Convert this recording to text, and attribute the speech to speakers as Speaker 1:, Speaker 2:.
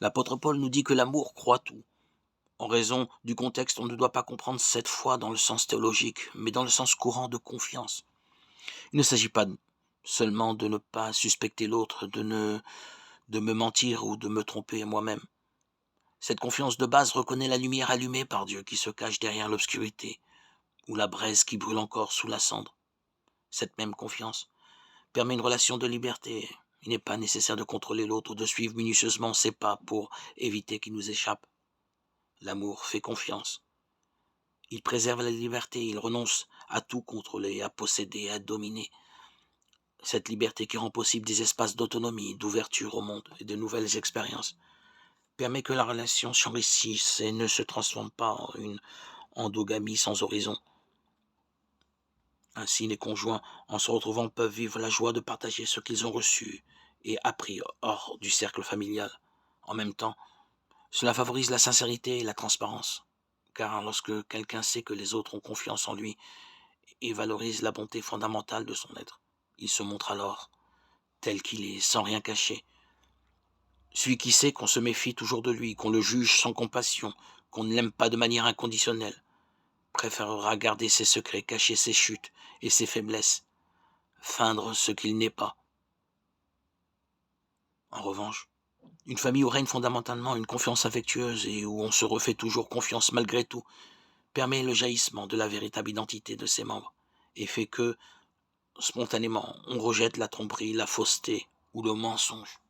Speaker 1: L'apôtre Paul nous dit que l'amour croit tout. En raison du contexte, on ne doit pas comprendre cette foi dans le sens théologique, mais dans le sens courant de confiance. Il ne s'agit pas seulement de ne pas suspecter l'autre, de me mentir ou de me tromper moi-même. Cette confiance de base reconnaît la lumière allumée par Dieu qui se cache derrière l'obscurité, ou la braise qui brûle encore sous la cendre. Cette même confiance permet une relation de liberté. Il n'est pas nécessaire de contrôler l'autre ou de suivre minutieusement ses pas pour éviter qu'il nous échappe. L'amour fait confiance. Il préserve la liberté, il renonce à tout contrôler, à posséder, à dominer. Cette liberté qui rend possible des espaces d'autonomie, d'ouverture au monde et de nouvelles expériences permet que la relation s'enrichisse et ne se transforme pas en une endogamie sans horizon. Ainsi, les conjoints, en se retrouvant, peuvent vivre la joie de partager ce qu'ils ont reçu et appris hors du cercle familial. En même temps, cela favorise la sincérité et la transparence, car lorsque quelqu'un sait que les autres ont confiance en lui et valorise la bonté fondamentale de son être, il se montre alors tel qu'il est, sans rien cacher. Celui qui sait qu'on se méfie toujours de lui, qu'on le juge sans compassion, qu'on ne l'aime pas de manière inconditionnelle, préférera garder ses secrets, cacher ses chutes et ses faiblesses, feindre ce qu'il n'est pas. En revanche, une famille où règne fondamentalement une confiance affectueuse et où on se refait toujours confiance malgré tout, permet le jaillissement de la véritable identité de ses membres et fait que, spontanément, on rejette la tromperie, la fausseté ou le mensonge.